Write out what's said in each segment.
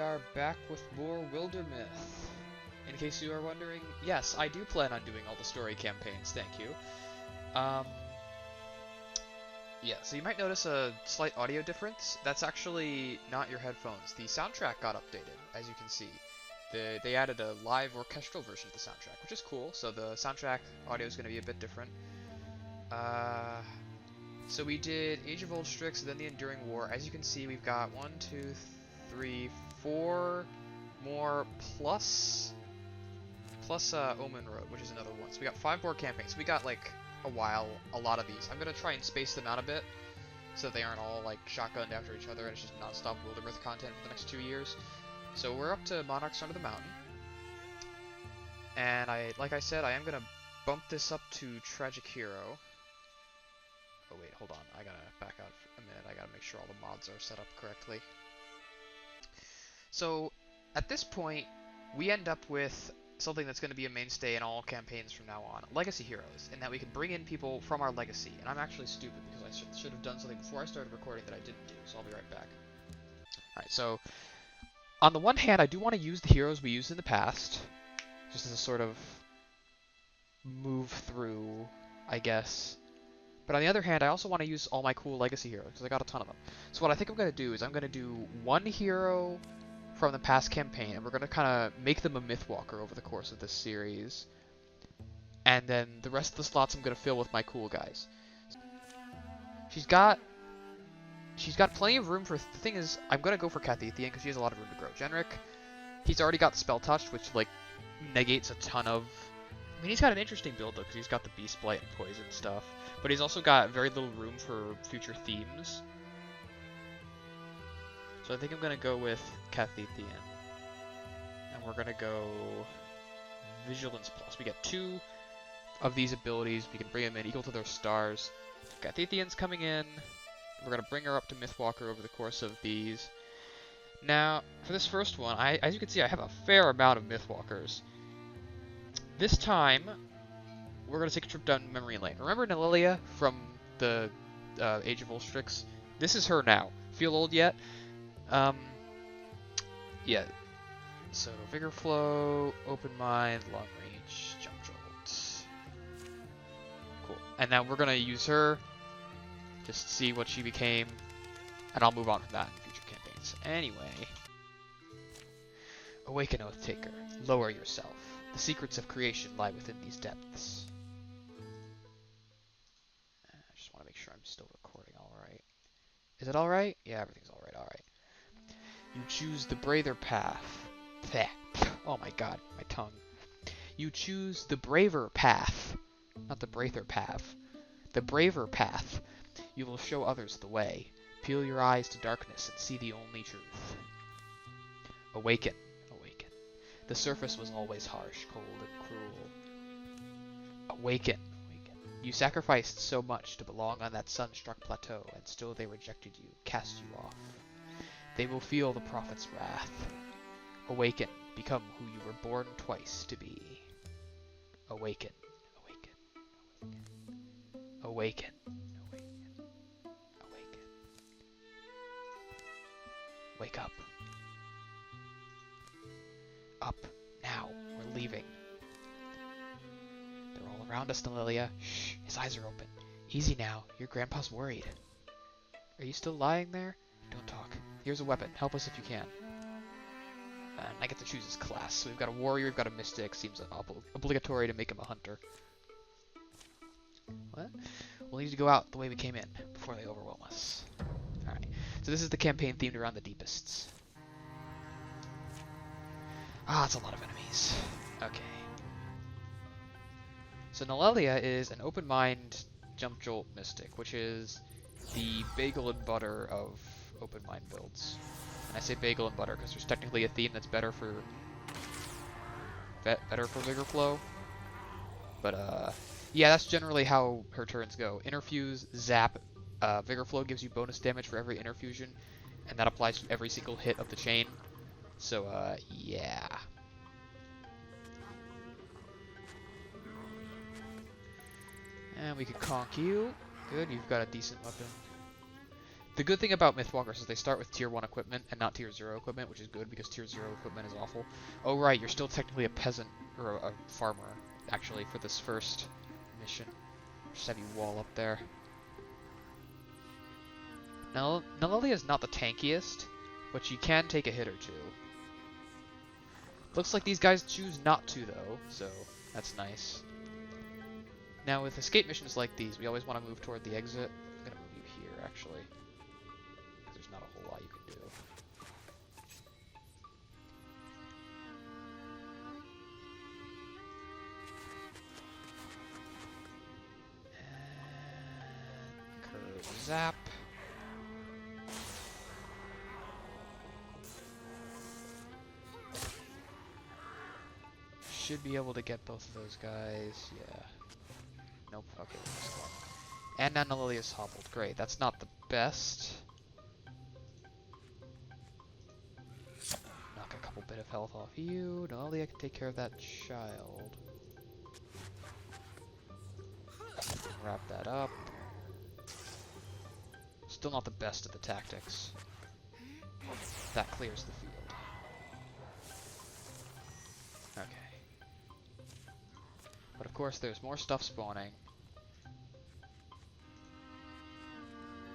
are back with more Wildermyth. In case you are wondering, yes, I do plan on doing all the story campaigns, thank you. Yeah, so you might notice a slight audio difference. That's actually not your headphones. The soundtrack got updated, as you can see. They added a live orchestral version of the soundtrack, which is cool, so the soundtrack audio is going to be a bit different. So we did Age of Old Strix, then the Enduring War. As you can see, we've got 1, 2, 3, 4 more plus Omen Road, which is another one. So we got 5 more campaigns. We got like a lot of these. I'm gonna try and space them out a bit so that they aren't all like shotgunned after each other and it's just non-stop Wildermyth content for the next 2 years. So we're up to Monarchs Under the Mountain, and like I said, I am gonna bump this up to Tragic Hero. Oh wait, hold on. I gotta back out for a minute. I gotta make sure all the mods are set up correctly. So at this point, we end up with something that's going to be a mainstay in all campaigns from now on, Legacy Heroes, in that we can bring in people from our legacy. And I'm actually stupid because I should have done something before I started recording that I didn't do, so I'll be right back. Alright, so on the one hand, I do want to use the heroes we used in the past, just as a sort of move through, I guess. But on the other hand, I also want to use all my cool legacy heroes, because I got a ton of them. So what I think I'm going to do is I'm going to do one hero from the past campaign, and we're going to kind of make them a Mythwalker over the course of this series. And then the rest of the slots I'm going to fill with my cool guys. She's got plenty of room for... The thing is, I'm going to go for Cathethian, because she has a lot of room to grow. Genric, he's already got Spell Touched, which, like, negates a ton of... I mean, he's got an interesting build, though, because he's got the Beast Blight and Poison stuff. But he's also got very little room for future themes. So I think I'm going to go with Cathethian. And we're going to go Vigilance Plus. We get 2 of these abilities. We can bring them in equal to their stars. Cathethian's coming in. We're going to bring her up to Mythwalker over the course of these. Now, for this first one, as you can see, I have a fair amount of Mythwalkers. This time, we're going to take a trip down memory lane. Remember Nelilia from the Age of Old Strix? This is her now. Feel old yet? Yeah. So, Vigor Flow, Open Mind, Long Range, Jump Jolt. Cool. And now we're going to use her, just see what she became, and I'll move on from that in future campaigns. Anyway. Awaken, Oath Taker. Lower yourself. The secrets of creation lie within these depths. I just want to make sure I'm still recording alright. Is it alright? Yeah, everything's alright. You choose the braver path. Oh my god, my tongue. You choose the braver path. Not the braver path. The braver path. You will show others the way. Peel your eyes to darkness and see the only truth. Awaken. The surface was always harsh, cold, and cruel. Awaken. You sacrificed so much to belong on that sun-struck plateau, and still they rejected you, cast you off. They will feel the prophet's wrath. Awaken. Become who you were born twice to be. Awaken. Awaken. Wake up. Up. Now. We're leaving. They're all around us, Nelilia. Shh. His eyes are open. Easy now. Your grandpa's worried. Are you still lying there? Don't talk. Here's a weapon. Help us if you can. And I get to choose his class. So we've got a warrior, we've got a mystic. Seems obligatory to make him a hunter. What? We'll need to go out the way we came in before they overwhelm us. Alright. So this is the campaign themed around the Deepists. Ah, that's a lot of enemies. Okay. So Nelilia is an open mind jump jolt mystic, which is the bagel and butter of open mind builds. And I say bagel and butter because there's technically a theme that's better for Vigor Flow. But yeah, that's generally how her turns go. Interfuse, zap, Vigor Flow gives you bonus damage for every interfusion, and that applies to every single hit of the chain. So, yeah. And we can conk you. Good, you've got a decent weapon. The good thing about Mythwalkers is they start with tier 1 equipment and not tier 0 equipment, which is good because tier 0 equipment is awful. Oh right, you're still technically a peasant, or a farmer, actually, for this first mission. Just have you wall up there. Now, Nalalia is not the tankiest, but she can take a hit or two. Looks like these guys choose not to, though, so that's nice. Now, with escape missions like these, we always want to move toward the exit. I'm going to move you here, actually. There's not a whole lot you can do. And curve zap. Should be able to get both of those guys. Yeah. Nope. Okay. And now Nalilia's hobbled. Great. That's not the best. Knock a couple bit of health off you. Nalalia can take care of that child. Wrap that up. Still not the best at the tactics. That clears the field. Okay. But of course there's more stuff spawning.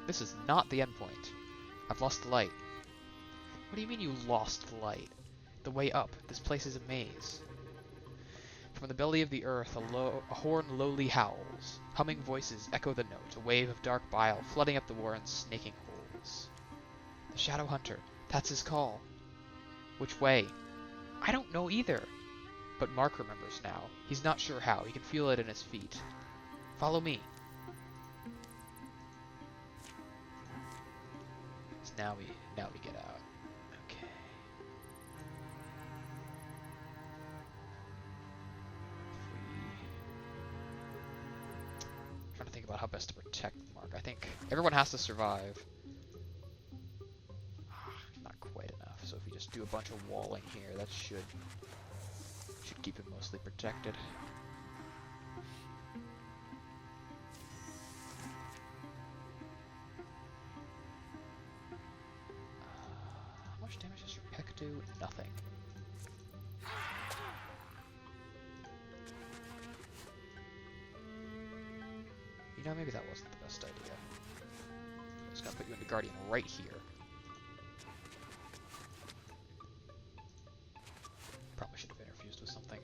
This is not the endpoint. I've lost the light. What do you mean you lost the light? The way up. This place is a maze. From the belly of the earth, a horn lowly howls. Humming voices echo the note, a wave of dark bile flooding up the warren's snaking holes. The Shadow Hunter. That's his call. Which way? I don't know either. But Mark remembers now. He's not sure how. He can feel it in his feet. Follow me. So now we get out. Okay. I'm trying to think about how best to protect Mark. I think everyone has to survive. Not quite enough. So if we just do a bunch of walling here, that should keep him mostly protected. How much damage does your peck do? Nothing. You know, maybe that wasn't the best idea. I'm just gonna put you into Guardian right here. Probably should have interfused with something.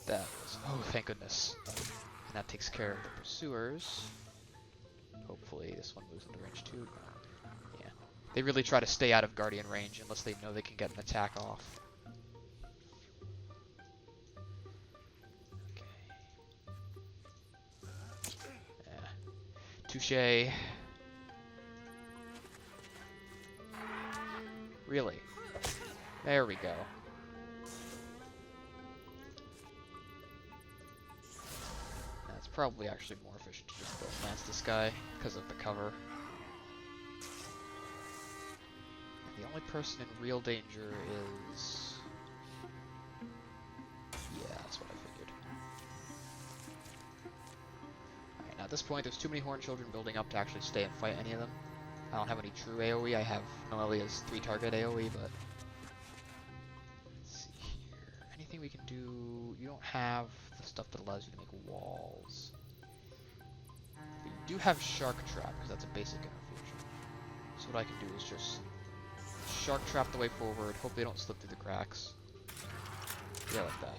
That was... oh, thank goodness. And that takes care of the pursuers. Hopefully this one moves into range too. Yeah. They really try to stay out of Guardian range unless they know they can get an attack off. Okay. Yeah. Touché. Really? There we go. That's probably actually more efficient to just both lance this guy because of the cover. And the only person in real danger is... yeah, that's what I figured. Alright, now at this point there's too many Horn Children building up to actually stay and fight any of them. I don't have any true AoE, I have Nalilia's 3-target AoE, but... let's see here. Anything we can do... you don't have the stuff that allows you to make walls. But you do have Shark Trap, because that's a basic interfusion. So what I can do is just... Shark Trap the way forward, hope they don't slip through the cracks. Yeah, like that.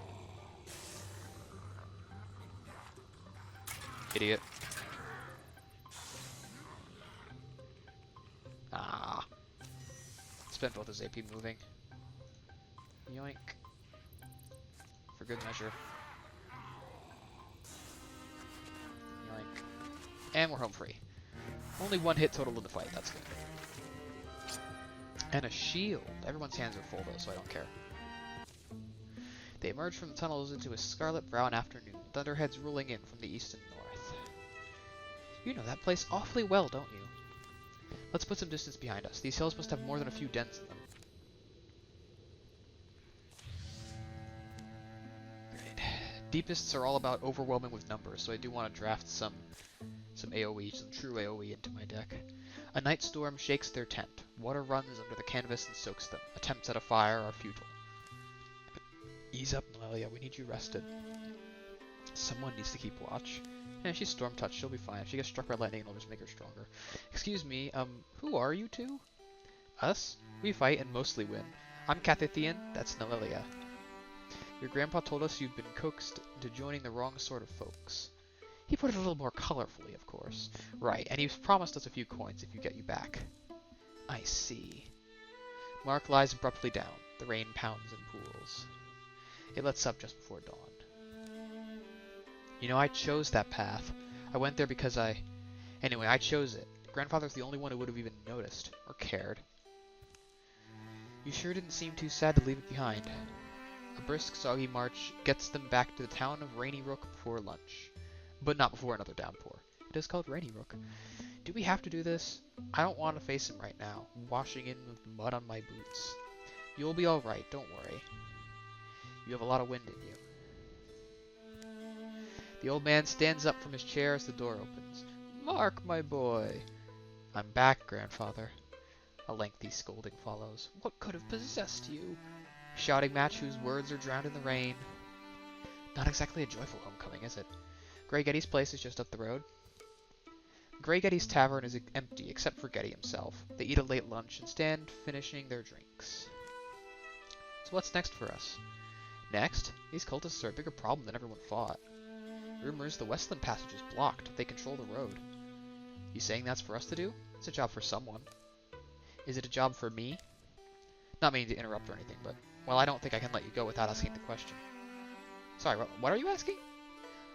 Idiot. Ah. Spent both his AP moving. Yoink. For good measure. Yoink. And we're home free. Only one hit total in the fight, that's good. And a shield. Everyone's hands are full though, so I don't care. They emerge from the tunnels into a scarlet brown afternoon, thunderheads rolling in from the east and north. You know that place awfully well, don't you? Let's put some distance behind us. These hills must have more than a few dents in them. Great. Deepists are all about overwhelming with numbers, so I do want to draft some AoE, some true AoE into my deck. A night storm shakes their tent. Water runs under the canvas and soaks them. Attempts at a fire are futile. Ease up, Noelia. We need you rested. Someone needs to keep watch. She's storm-touched. She'll be fine. If she gets struck by lightning, it'll just make her stronger. Excuse me, who are you two? Us? We fight and mostly win. I'm Cathethian. That's Noelia. Your grandpa told us you've been coaxed into joining the wrong sort of folks. He put it a little more colorfully, of course. Right, and he's promised us a few coins if you get you back. I see. Mark lies abruptly down. The rain pounds in pools. It lets up just before dawn. You know, I chose that path. I went there because Anyway, I chose it. Grandfather's the only one who would have even noticed, or cared. You sure didn't seem too sad to leave it behind. A brisk, soggy march gets them back to the town of Rainy Rook before lunch. But not before another downpour. It is called Rainy Rook. Do we have to do this? I don't want to face him right now, washing in with mud on my boots. You'll be alright, don't worry. You have a lot of wind in you. The old man stands up from his chair as the door opens. Mark, my boy. I'm back, Grandfather. A lengthy scolding follows. What could have possessed you? Shouting match whose words are drowned in the rain. Not exactly a joyful homecoming, is it? Grey Getty's place is just up the road. Grey Getty's tavern is empty except for Getty himself. They eat a late lunch and stand finishing their drinks. So what's next for us? Next? These cultists are a bigger problem than everyone thought. Rumors the Westland Passage is blocked. They control the road. You saying that's for us to do? It's a job for someone. Is it a job for me? Not meaning to interrupt or anything, but, well, I don't think I can let you go without asking the question. Sorry, what are you asking?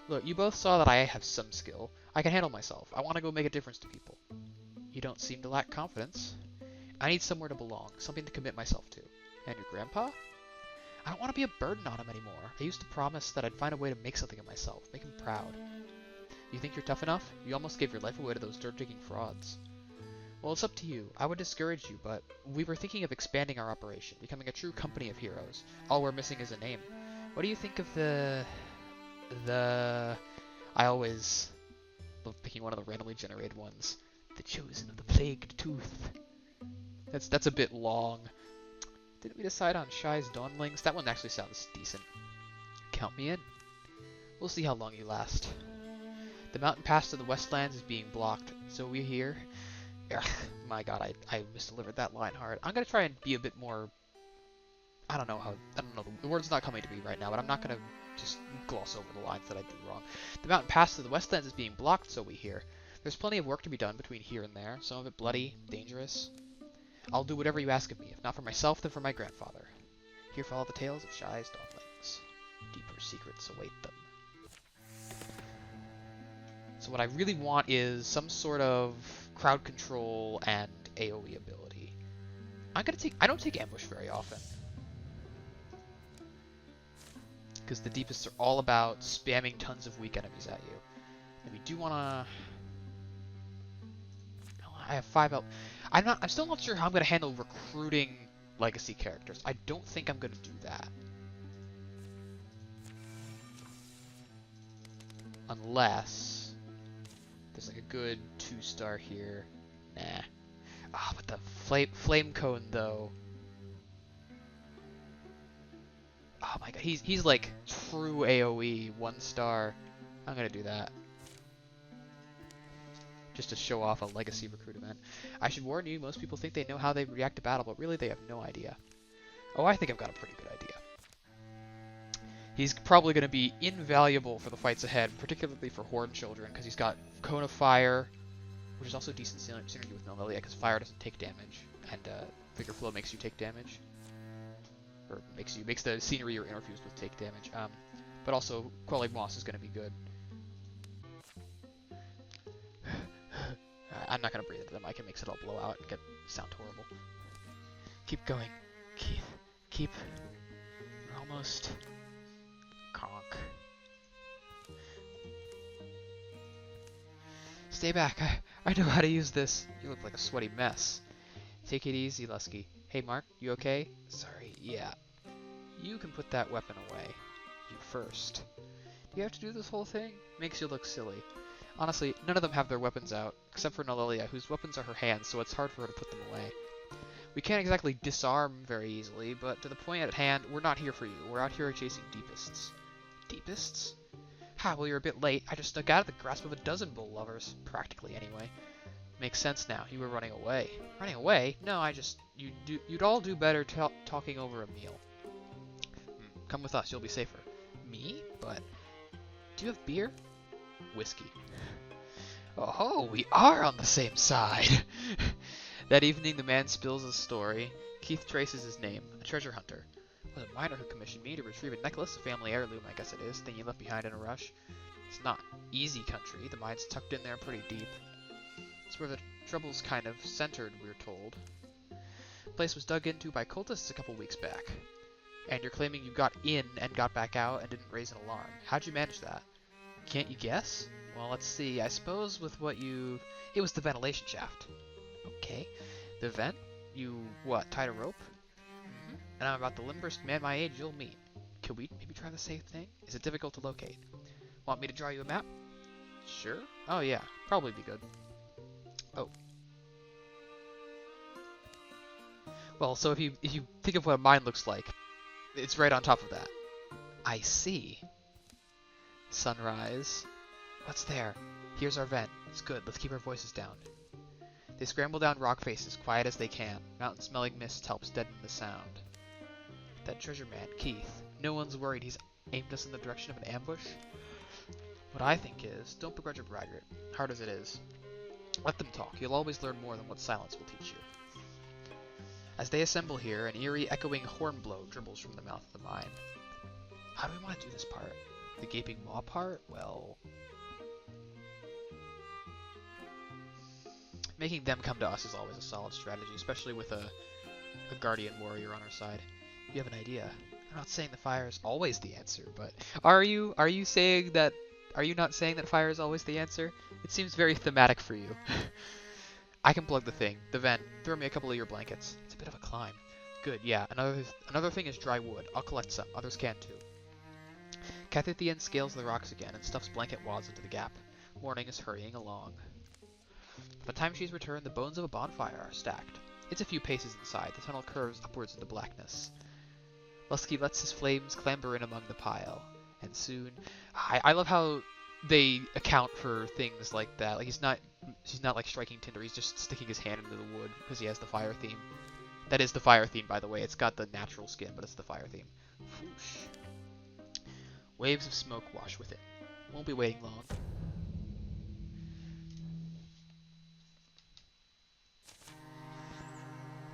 Look, you both saw that I have some skill. I can handle myself. I want to go make a difference to people. You don't seem to lack confidence. I need somewhere to belong, something to commit myself to. And your grandpa? I don't want to be a burden on him anymore. I used to promise that I'd find a way to make something of myself, make him proud. You think you're tough enough? You almost gave your life away to those dirt-digging frauds. Well, it's up to you. I would discourage you, but we were thinking of expanding our operation, becoming a true company of heroes. All we're missing is a name. What do you think of the... I always love picking one of the randomly generated ones. The Chosen of the Plagued Tooth. That's a bit long. Didn't we decide on Shy's Dawnlings? That one actually sounds decent. Count me in. We'll see how long you last. The mountain pass to the Westlands is being blocked, so we hear. Ugh, my god, I misdelivered that line hard. I'm gonna try and be a bit more... I don't know, the word's not coming to me right now, but I'm not gonna just gloss over the lines that I do wrong. The mountain pass to the Westlands is being blocked, so we hear. There's plenty of work to be done between here and there, some of it bloody, dangerous. I'll do whatever you ask of me, if not for myself, then for my grandfather. Here follow the tales of Shy's Dawnlings. Deeper secrets await them. So what I really want is some sort of crowd control and AoE ability. I don't take ambush very often. Because the Deepists are all about spamming tons of weak enemies at you. And we do wanna... I have 5 out. I'm still not sure how I'm gonna handle recruiting legacy characters. I don't think I'm gonna do that. Unless there's like a good 2-star here. Nah. Ah, but the flame cone though. Oh my god, he's like true AoE 1-star. I'm gonna do that. Just to show off a legacy recruit event. I should warn you, most people think they know how they react to battle, but really they have no idea. Oh, I think I've got a pretty good idea. He's probably going to be invaluable for the fights ahead, particularly for Horde Children, because he's got Cone of Fire, which is also decent synergy with Noelia, because fire doesn't take damage, and Vigor Flow makes you take damage. Or makes the scenery you're interfused with take damage. But also, Quelling Moss is going to be good. I'm not going to breathe into the mic, it makes it all blow out and sound horrible. Keep going, Keith. Keep. You're almost... Conk. Stay back, I know how to use this. You look like a sweaty mess. Take it easy, Lusky. Hey Mark, you okay? Sorry, yeah. You can put that weapon away. You first. You have to do this whole thing? Makes you look silly. Honestly, none of them have their weapons out, except for Nalelia, whose weapons are her hands, so it's hard for her to put them away. We can't exactly disarm very easily, but to the point at hand, we're not here for you. We're out here chasing deepists. Deepists? Ha, well, you're a bit late. I just stuck out of the grasp of a dozen bull lovers. Practically, anyway. Makes sense now. You were running away. Running away? No, you'd all do better talking over a meal. Come with us, you'll be safer. Me? But do you have beer? Whiskey. Oh, we are on the same side. That evening, the man spills his story. Keith traces his name, a treasure hunter. It was a miner who commissioned me to retrieve a necklace, a family heirloom, I guess it is, thing he left behind in a rush. It's not easy country. The mine's tucked in there pretty deep. It's where the trouble's kind of centered, we're told. The place was dug into by cultists a couple weeks back. And you're claiming you got in and got back out and didn't raise an alarm. How'd you manage that? Can't you guess? Well, let's see. I suppose with what you... It was the ventilation shaft. Okay. The vent? You, what, tied a rope? Mm-hmm. And I'm about the limberest man my age you'll meet. Could we maybe try the same thing? Is it difficult to locate? Want me to draw you a map? Sure. Oh yeah, probably be good. Oh. Well, so if you think of what a mine looks like, it's right on top of that. I see. Sunrise. What's there? Here's our vent. It's good. Let's keep our voices down. They scramble down rock faces, quiet as they can. Mountain-smelling mist helps deaden the sound. That treasure man, Keith. No one's worried he's aimed us in the direction of an ambush. What I think is, don't begrudge a braggart, hard as it is. Let them talk. You'll always learn more than what silence will teach you. As they assemble here, an eerie, echoing horn blow dribbles from the mouth of the mine. How do we want to do this part? The gaping maw part? Well... Making them come to us is always a solid strategy, especially with a guardian warrior on our side. You have an idea. I'm not saying the fire is always the answer, but... Are you saying that... Are you not saying that fire is always the answer? It seems very thematic for you. I can plug the thing. The vent. Throw me a couple of your blankets. It's a bit of a climb. Good, yeah. Another thing is dry wood. I'll collect some. Others can too. Cathethian scales the rocks again and stuffs blanket wads into the gap. Morning is hurrying along. By the time she's returned, the bones of a bonfire are stacked. It's a few paces inside. The tunnel curves upwards into blackness. Lusky lets his flames clamber in among the pile. And soon... I love how they account for things like that. Like he's not like striking tinder, he's just sticking his hand into the wood because he has the fire theme. That is the fire theme, by the way. It's got the natural skin, but it's the fire theme. Whoosh. Waves of smoke wash with it. Won't be waiting long.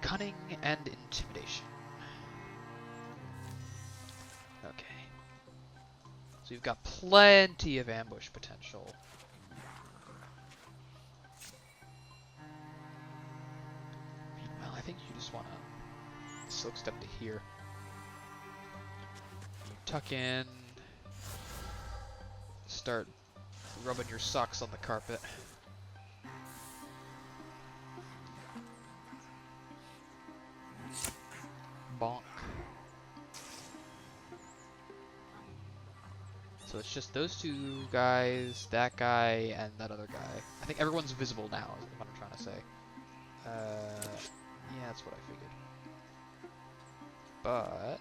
Cunning and intimidation. Okay. So you've got plenty of ambush potential. Meanwhile, I think you just want to silk step to here. Tuck in. Start rubbing your socks on the carpet. Bonk. So it's just those two guys, that guy, and that other guy. I think everyone's visible now, is what I'm trying to say. Yeah, that's what I figured. But...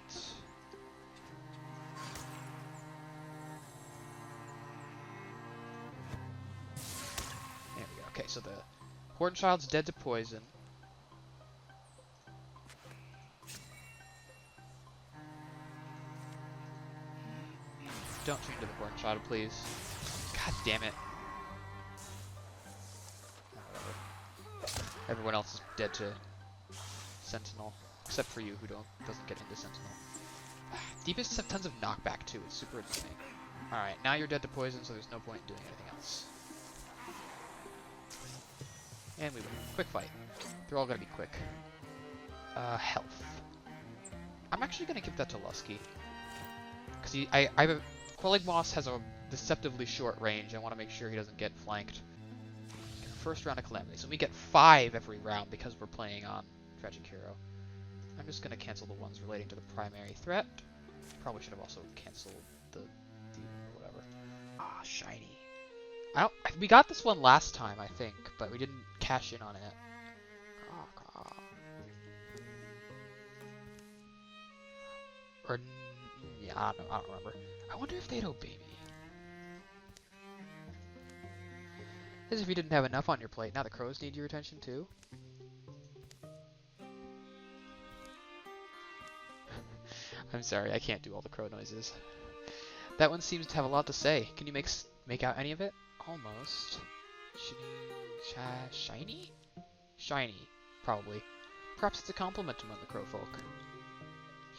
there we go. Okay, so the Hornchild's dead to poison. Don't turn to the Hornchild, please. God damn it. Whatever. Everyone else is dead to Sentinel. Except for you, who doesn't get into Sentinel. Deepists have tons of knockback, too. It's super annoying. Alright, now you're dead to poison, so there's no point in doing anything else. And we win. Quick fight. They're all gonna be quick. Health. I'm actually gonna give that to Lusky. Because Quelling Moss has a deceptively short range. I want to make sure he doesn't get flanked. First round of Calamity. So we get 5 every round because we're playing on Tragic Hero. I'm just going to cancel the ones relating to the primary threat. Probably should have also canceled the demon or whatever. Ah, shiny. We got this one last time, I think, but we didn't cash in on it. Or, yeah, I don't remember. I wonder if they'd obey me. As if you didn't have enough on your plate. Now the crows need your attention too. I'm sorry, I can't do all the crow noises. That one seems to have a lot to say. Can you make out any of it? Almost. Shiny? Shiny, probably. Perhaps it's a compliment among the crow folk.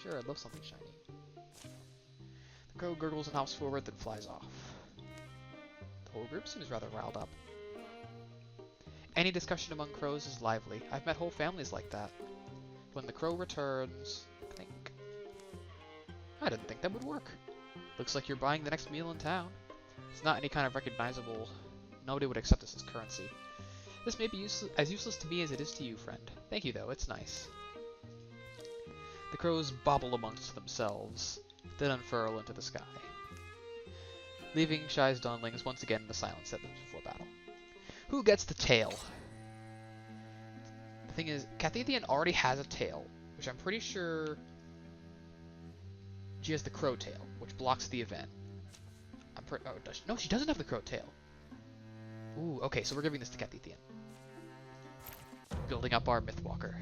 Sure, I'd love something shiny. The crow gurgles and hops forward, then flies off. The whole group seems rather riled up. Any discussion among crows is lively. I've met whole families like that. When the crow returns... Clink. I didn't think that would work. Looks like you're buying the next meal in town. It's not any kind of recognizable... Nobody would accept this as currency. This may be as useless to me as it is to you, friend. Thank you, though. It's nice. The crows bobble amongst themselves, then unfurl into the sky, leaving Shy's dawnlings once again in the silence that was before battle. Who gets the tail? The thing is, Cathethian already has a tail, which I'm pretty sure she has the crow tail, which blocks the event. No, she doesn't have the crow tail. Ooh, okay, so we're giving this to Cathethian. Building up our Mythwalker.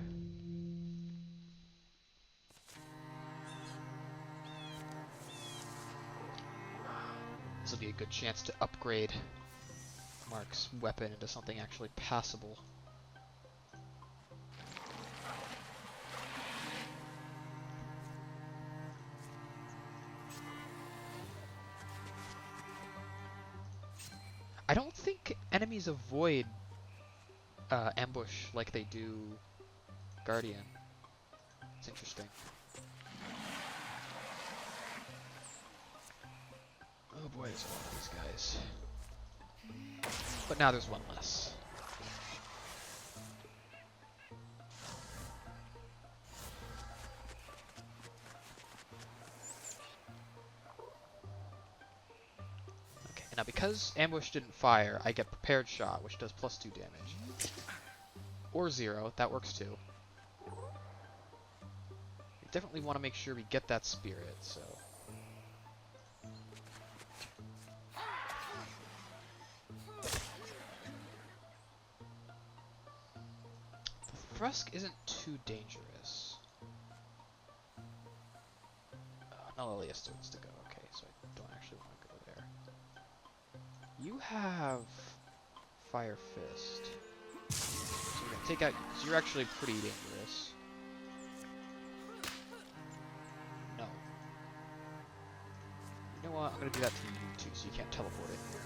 This will be a good chance to upgrade Mark's weapon into something actually passable. I don't think enemies avoid ambush like they do Guardian. It's interesting. Oh boy, there's a lot of these guys. But now there's one less. Okay, now because ambush didn't fire, I get prepared shot, which does +2 damage. Or 0, that works too. We definitely want to make sure we get that spirit, so... The Thrusk isn't too dangerous. No, Lilia still wants to go. Okay, so I don't actually want to go there. You have Fire Fist. So we're gonna take out you, because you're actually pretty dangerous. No. You know what? I'm gonna do that to you too, so you can't teleport in here.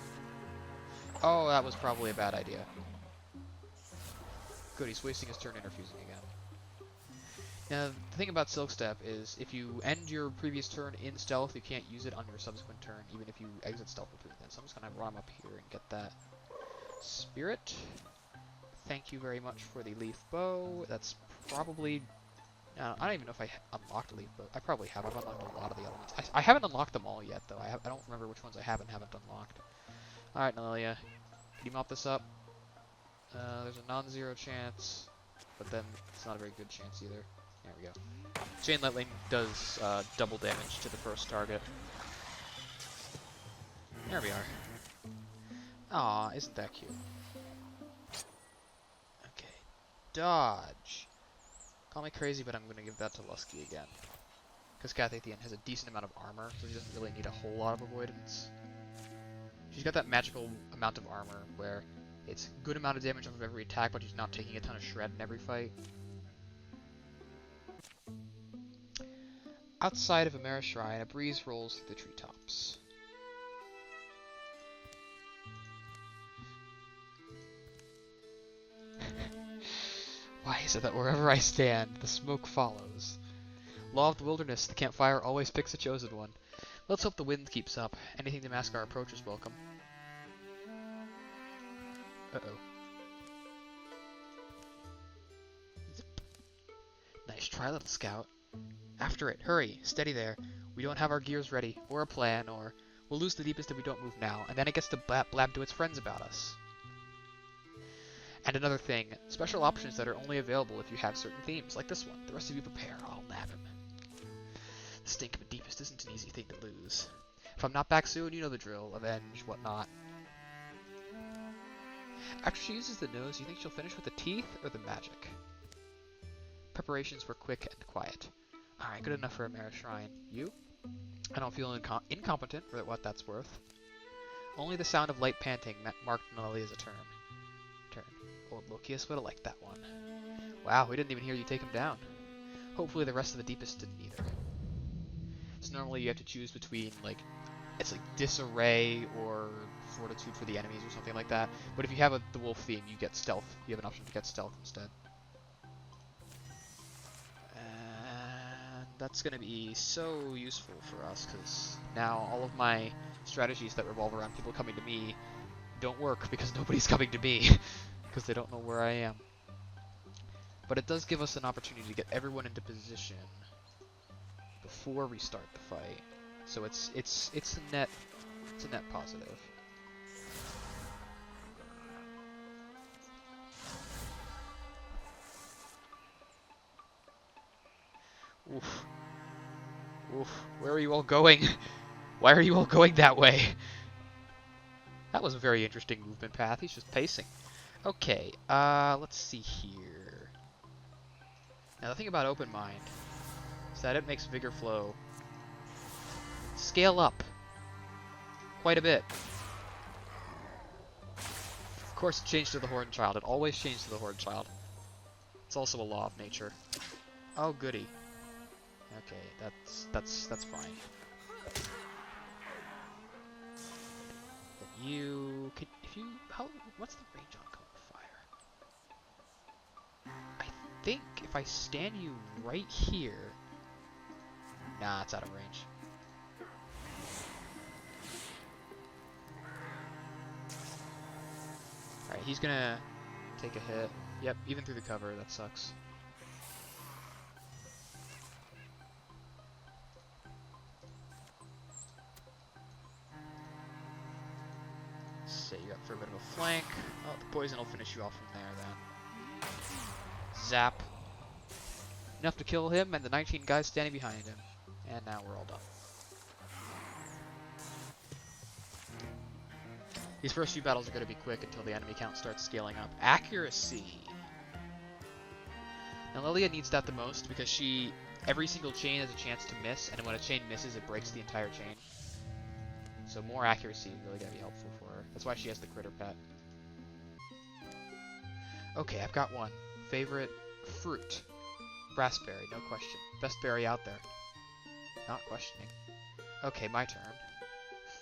Oh, that was probably a bad idea. Good, he's wasting his turn interfusing again. Now, the thing about Silk Step is, if you end your previous turn in stealth, you can't use it on your subsequent turn, even if you exit stealth between them. So I'm just gonna run him up here and get that spirit. Thank you very much for the leaf bow. That's probably... I don't even know if I unlocked a leaf bow. I probably have. I've unlocked a lot of the elements. I haven't unlocked them all yet, though. I don't remember which ones I haven't unlocked. Alright, Lilia. Can you mop this up? There's a non-zero chance, but then it's not a very good chance either. There we go. Chain Lightning does double damage to the first target. There we are. Aw, isn't that cute? Okay. Dodge. Call me crazy, but I'm going to give that to Lusky again. Because Cathethian has a decent amount of armor, so she doesn't really need a whole lot of avoidance. She's got that magical amount of armor where it's a good amount of damage off of every attack, but she's not taking a ton of shred in every fight. Outside of Amara Shrine, a breeze rolls through the treetops. Why is it that wherever I stand, the smoke follows? Law of the wilderness, the campfire always picks a chosen one. Let's hope the wind keeps up. Anything to mask our approach is welcome. Uh-oh. Nice try, little scout. After it, hurry, steady there. We don't have our gears ready, or a plan, or We'll lose the deepest if we don't move now, and then it gets to blab to its friends about us. And another thing, special options that are only available if you have certain themes, like this one. The rest of you prepare, I'll nab him. The stink of a deepest isn't an easy thing to lose. If I'm not back soon, you know the drill. Avenge, whatnot. After she uses the nose, you think she'll finish with the teeth or the magic? Preparations were quick and quiet. Alright, good enough for a Mara Shrine. You? I don't feel incompetent for what that's worth. Only the sound of light panting marked Nalia's turn. Old Lokius would have liked that one. Wow, we didn't even hear you take him down. Hopefully the rest of the deepest didn't either. So normally you have to choose between, like, it's like disarray or fortitude for the enemies or something like that. But if you have the wolf theme, you get stealth. You have an option to get stealth instead. And that's going to be so useful for us, because now all of my strategies that revolve around people coming to me don't work because nobody's coming to me. Because they don't know where I am. But it does give us an opportunity to get everyone into position before we start the fight. So it's a net positive. Oof. Oof. Where are you all going? Why are you all going that way? That was a very interesting movement path. He's just pacing. Okay, let's see here. Now the thing about Open Mind is that it makes Vigor Flow scale up quite a bit. Of course it changed to the Horned Child. It always changed to the Horned Child. It's also a law of nature. Oh goody. Okay, that's fine. Then you could, what's the range on Cone of Fire? I think if I stand you right here, nah, it's out of range. Alright, he's gonna take a hit. Yep, even through the cover, that sucks. Set you up for a bit of a flank. Oh, the poison will finish you off from there then. Zap. Enough to kill him and the 19 guys standing behind him. And now we're all done. These first few battles are going to be quick until the enemy count starts scaling up. Accuracy. Now Lilia needs that the most because every single chain has a chance to miss, and when a chain misses, it breaks the entire chain. So more accuracy is really going to be helpful for her. That's why she has the critter pet. Okay, I've got one. Favorite fruit. Raspberry, no question. Best berry out there. Not questioning. Okay, my turn.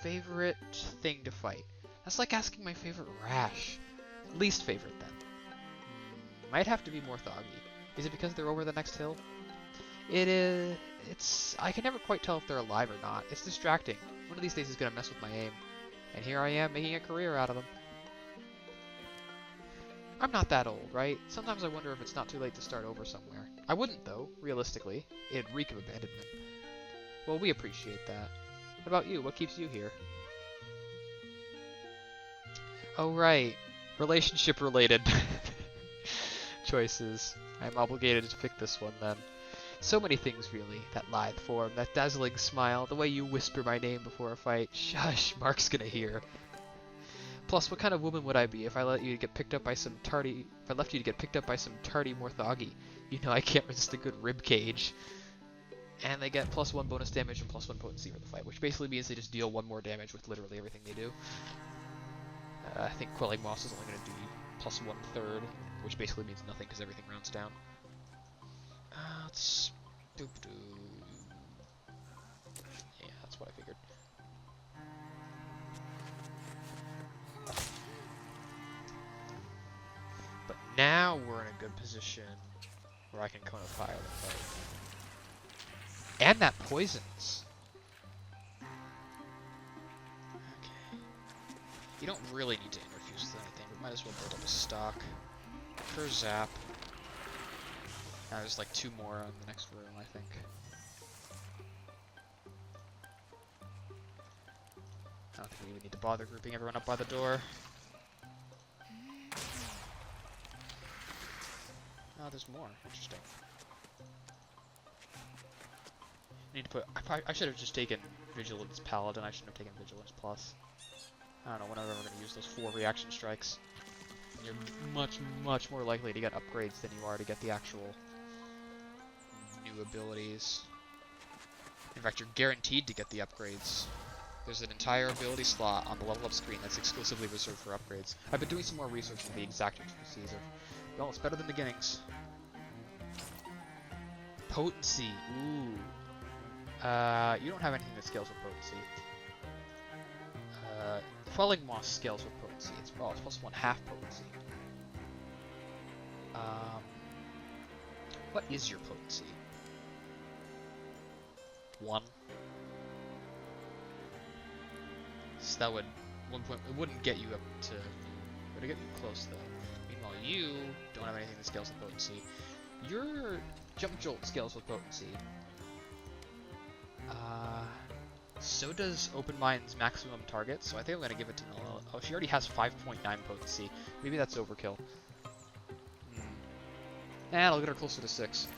Favorite thing to fight. That's like asking my favorite rash. Least favorite, then. Might have to be more Thoggy. Is it because they're over the next hill? It is... I can never quite tell if they're alive or not. It's distracting. One of these days is going to mess with my aim. And here I am, making a career out of them. I'm not that old, right? Sometimes I wonder if it's not too late to start over somewhere. I wouldn't, though, realistically. It'd reek of abandonment. Well, we appreciate that. What about you? What keeps you here? Oh, right. Relationship-related choices. I'm obligated to pick this one, then. So many things, really. That lithe form, that dazzling smile, the way you whisper my name before a fight. Shush, Mark's gonna hear. Plus, what kind of woman would I be if I let you get picked up by some tardy... If I left you to get picked up by some tardy Morthagi? You know I can't resist a good rib cage. And they get +1 bonus damage and +1 potency for the fight, which basically means they just deal 1 more damage with literally everything they do. I think Quelling Moss is only going to do +1/3, which basically means nothing because everything rounds down. Let's... Yeah, that's what I figured. But now we're in a good position where I can Cone of Fire the fight. And that poisons. Okay. You don't really need to interfuse with anything, but might as well build up a stock. For Zap. Now there's like 2 more in the next room, I think. I don't think we even need to bother grouping everyone up by the door. Oh, there's more. Interesting. I need to put... I should have just taken Vigilance Paladin. I shouldn't have taken Vigilance Plus. I don't know, whenever I'm going to use those 4 reaction strikes. You're much, much more likely to get upgrades than you are to get the actual new abilities. In fact, you're guaranteed to get the upgrades. There's an entire ability slot on the level up screen that's exclusively reserved for upgrades. I've been doing some more research on the exact intricacies of... Well, it's better than beginnings. Potency. Ooh. You don't have anything that scales with potency. Quelling Moss scales with potency. It's plus 1/2 potency. What is your potency? 1. So that would... 1 point... It wouldn't get you up to... Would it get you close, though? Meanwhile, you don't have anything that scales with potency. Your Jump Jolt scales with potency. So does Open Mind's maximum target, so I think I'm going to give it to Noelle. Oh, she already has 5.9 potency. Maybe that's overkill. And I'll get her closer to 6.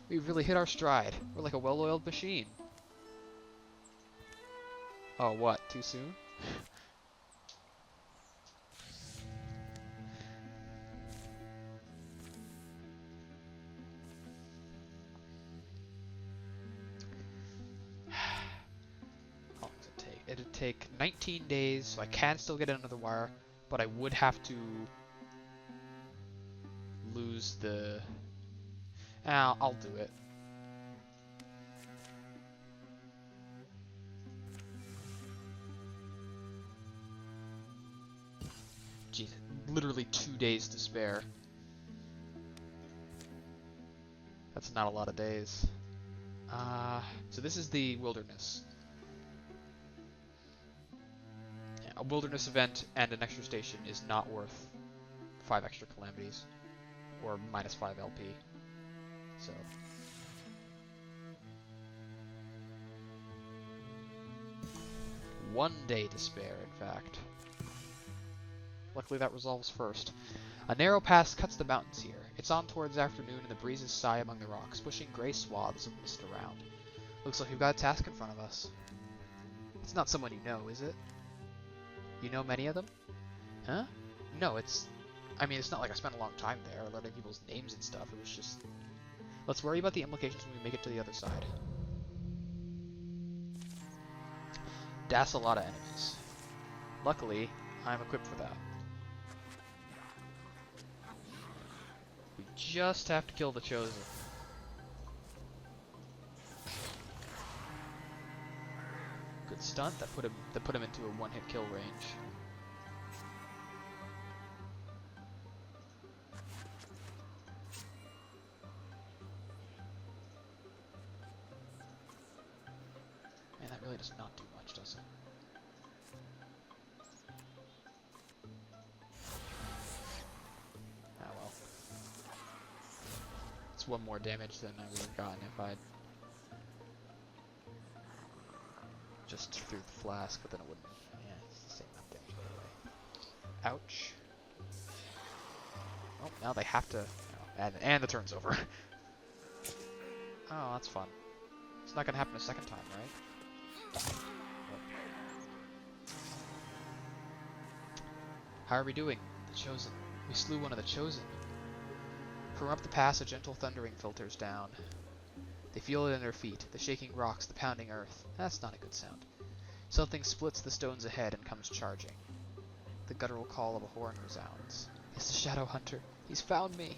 We really hit our stride. We're like a well-oiled machine. Oh, what? Too soon? It'd take 19 days, so I can still get another wire, but I would have to lose the... I'll do it. Jeez, literally 2 days to spare. That's not a lot of days. So this is the wilderness. A wilderness event and an extra station is not worth 5 extra calamities, or minus 5 LP. So 1 day to spare, in fact. Luckily that resolves first. A narrow pass cuts the mountains here. It's on towards afternoon and the breezes sigh among the rocks, pushing gray swaths of mist around. Looks like we've got a task in front of us. It's not someone you know, is it? You know many of them? Huh? No, it's... I mean, it's not like I spent a long time there, learning people's names and stuff. It was just... Let's worry about the implications when we make it to the other side. Das a lot of enemies. Luckily, I'm equipped for that. We just have to kill the Chosen. Good stunt that put him into a one-hit kill range. Man, that really does not do much, does it? Ah well. It's 1 more damage than I would have gotten if I'd just threw the flask, but then it wouldn't. Yeah, it's the same amount of damage anyway. Ouch. Oh, now they have to. Oh, and the turn's over. Oh, that's fun. It's not gonna happen a second time, right? How are we doing? The Chosen. We slew one of the Chosen. From up the pass, a gentle thundering filters down. They feel it in their feet, the shaking rocks, the pounding earth. That's not a good sound. Something splits the stones ahead and comes charging. The guttural call of a horn resounds. It's the Shadow Hunter. He's found me!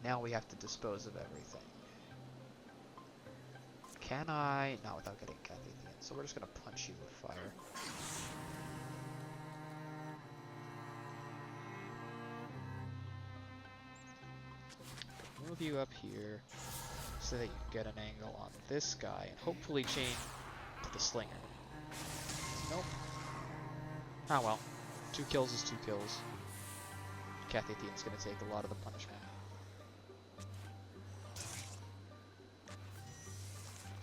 Now we have to dispose of everything. Can I? Not without getting Kathy at the end. So we're just gonna punch you with fire. Move you up here so that you can get an angle on this guy and hopefully chain to the slinger. Nope. Ah well. 2 kills is 2 kills. Kathy Athene's gonna take a lot of the punishment.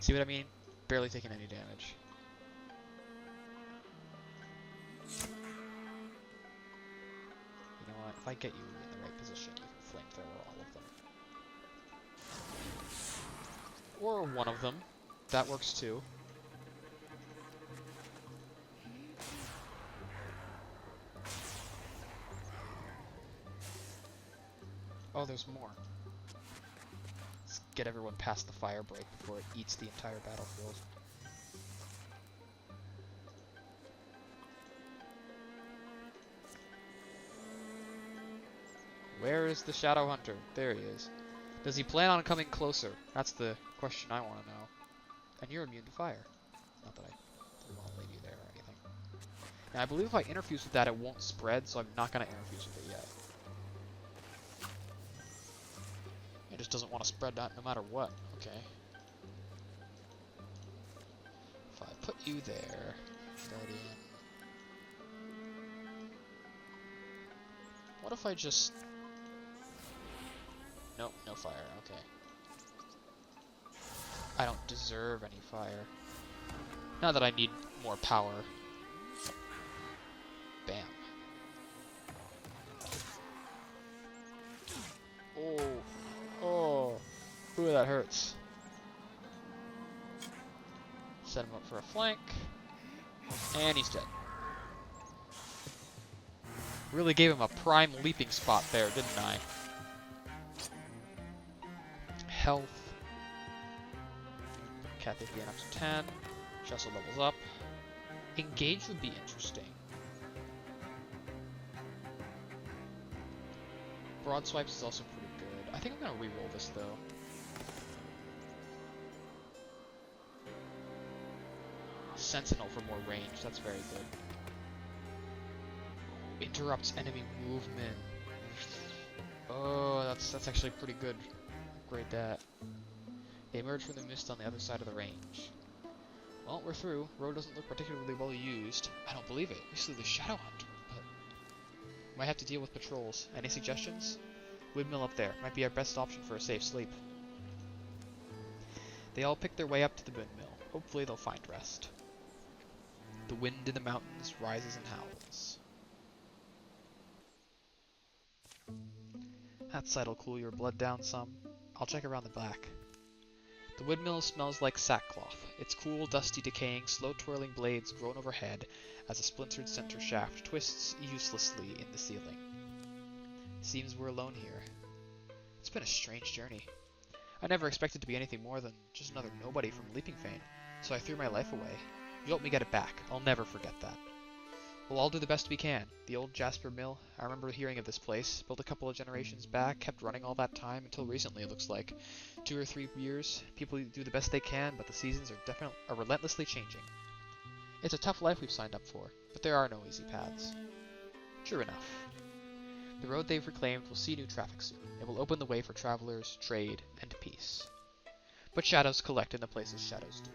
See what I mean? Barely taking any damage. You know what? If I get you in the right position, you can flamethrower all of them. Or one of them. That works too. Oh, there's more. Let's get everyone past the fire break before it eats the entire battlefield. Where is the Shadow Hunter? There he is. Does he plan on coming closer? That's the question I want to know. And you're immune to fire. Not that I won't leave you there or anything. Now, I believe if I interfuse with that, it won't spread, so I'm not going to interfuse with it yet. It just doesn't want to spread that no matter what. Okay. If I put you there, Guardian. What if I just... Nope, no fire, okay. I don't deserve any fire. Not that I need more power. Bam. Oh. Oh. Ooh, that hurts. Set him up for a flank. And he's dead. Really gave him a prime leaping spot there, didn't I? Health. Kathy again up to 10. She levels up. Engage would be interesting. Broad swipes is also pretty good. I think I'm gonna re-roll this though. Sentinel for more range, that's very good. Ooh, interrupts enemy movement. Oh, that's actually pretty good. Upgrade that. They emerge from the mist on the other side of the range. Well, we're through. Road doesn't look particularly well used. I don't believe it. We slew the Shadow Hunter, but... Might have to deal with patrols. Any suggestions? Windmill up there. Might be our best option for a safe sleep. They all pick their way up to the windmill. Hopefully they'll find rest. The wind in the mountains rises and howls. That sight'll cool your blood down some. I'll check around the back. The windmill smells like sackcloth, its cool, dusty, decaying, slow-twirling blades groan overhead as a splintered center shaft twists uselessly in the ceiling. Seems we're alone here. It's been a strange journey. I never expected to be anything more than just another nobody from Leaping Fane, so I threw my life away. You helped me get it back. I'll never forget that. We'll all do the best we can. The old Jasper Mill, I remember hearing of this place, built a couple of generations back, kept running all that time, until recently it looks like. 2 or 3 years, people do the best they can, but the seasons are relentlessly changing. It's a tough life we've signed up for, but there are no easy paths. True enough. The road they've reclaimed will see new traffic soon. It will open the way for travelers, trade, and peace. But shadows collect in the places shadows do,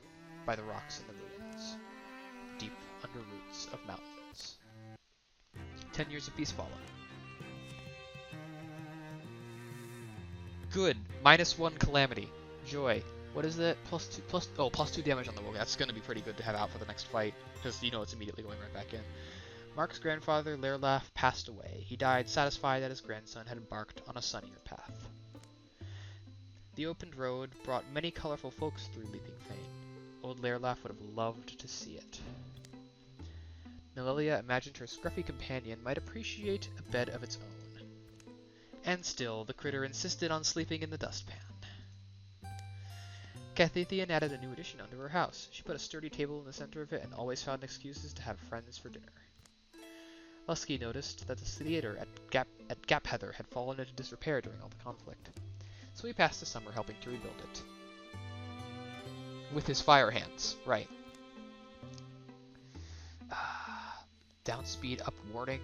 by the rocks and the ruins, deep under roots of mountains. 10 years of peace follow. Good. -1 calamity. Joy. What is it? +2 damage on the wogue. That's going to be pretty good to have out for the next fight, because you know it's immediately going right back in. Mark's grandfather, Lairlaf, passed away. He died satisfied that his grandson had embarked on a sunnier path. The opened road brought many colorful folks through Leaping Fane. Old Lairlaf would have loved to see it. Nelelia imagined her scruffy companion might appreciate a bed of its own. And still, the critter insisted on sleeping in the dustpan. Cathithian added a new addition onto her house. She put a sturdy table in the center of it and always found excuses to have friends for dinner. Lusky noticed that the theater at Gap Heather had fallen into disrepair during all the conflict, so he passed the summer helping to rebuild it. With his fire hands, right. Down speed, up warding.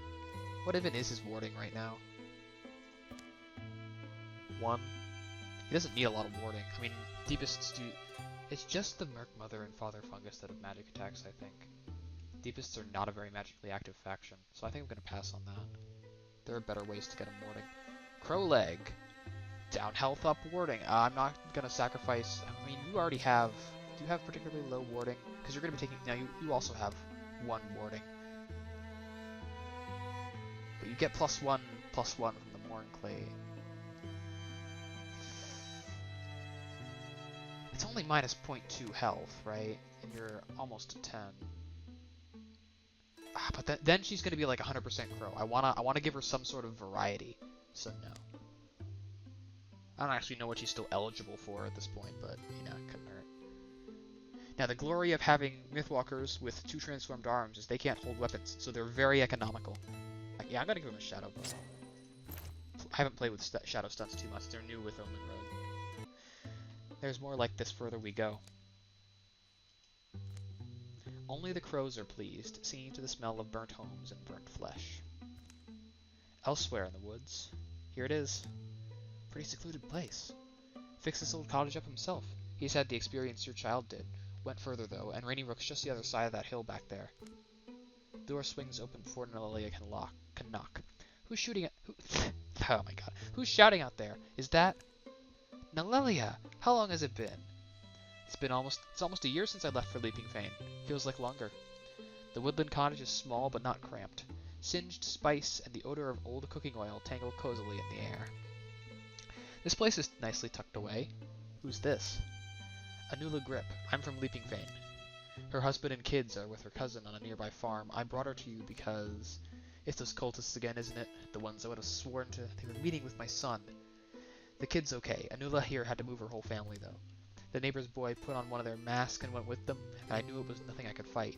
What even is his warding right now? 1. He doesn't need a lot of warding. I mean, Deepists do... It's just the Merc Mother and Father Fungus that have magic attacks, I think. Deepists are not a very magically active faction, so I think I'm going to pass on that. There are better ways to get him warding. Crow Leg. Down health, up warding. I'm not going to sacrifice... I mean, you already have Do you have particularly low warding? Because you're going to be taking... Now, you also have 1 warding. But you get +1/+1 from the Morn Clay. It's only minus -0.2 health, right? And you're almost to 10. But then she's going to be like 100% Crow. I wanna give her some sort of variety. So no. I don't actually know what she's still eligible for at this point, but, you know, it couldn't hurt. Now, the glory of having Mythwalkers with 2 transformed arms is they can't hold weapons, so they're very economical. Yeah, I'm going to give them a Shadow Bow. I haven't played with Shadow Stunts too much. They're new with Omen Road. There's more like this further we go. Only the crows are pleased, singing to the smell of burnt homes and burnt flesh. Elsewhere in the woods. Here it is. Pretty secluded place. Fixed this old cottage up himself. He's had the experience your child did. Went further, though, and Rainy Rook's just the other side of that hill back there. The door swings open before Nelelia can knock. Who's shooting at... Oh my god. Who's shouting out there? Is that... Nelelia! How long has it been? It's almost a year since I left for Leaping Fane. Feels like longer. The woodland cottage is small but not cramped. Singed spice and the odor of old cooking oil tangle cozily in the air. This place is nicely tucked away. Who's this? Anula Grip. I'm from Leaping Fane. Her husband and kids are with her cousin on a nearby farm. I brought her to you because... It's those cultists again, isn't it? The ones I would have sworn to... They were meeting with my son. The kid's okay. Anula here had to move her whole family, though. The neighbor's boy put on one of their masks and went with them, and I knew it was nothing I could fight.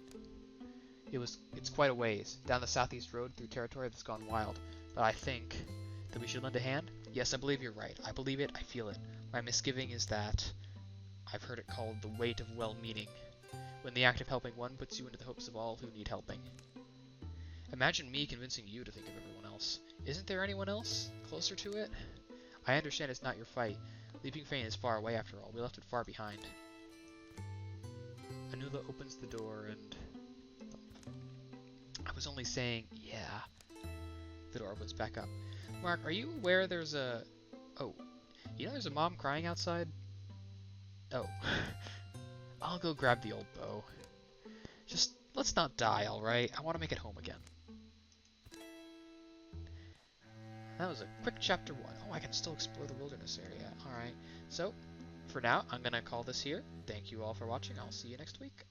It's quite a ways, down the southeast road through territory that's gone wild, but I think that we should lend a hand? Yes, I believe you're right. I believe it, I feel it. My misgiving is that I've heard it called the weight of well-meaning, when the act of helping one puts you into the hopes of all who need helping. Imagine me convincing you to think of everyone else. Isn't there anyone else closer to it? I understand it's not your fight. Leaping Fane is far away after all. We left it far behind. Anula opens the door and... I was only saying, yeah. The door opens back up. Mark, are you aware there's a... Oh. You know there's a mom crying outside? Oh. I'll go grab the old bow. Just, let's not die, alright? I want to make it home again. That was a quick chapter 1. Oh, I can still explore the wilderness area. Alright. So, for now, I'm going to call this here. Thank you all for watching. I'll see you next week.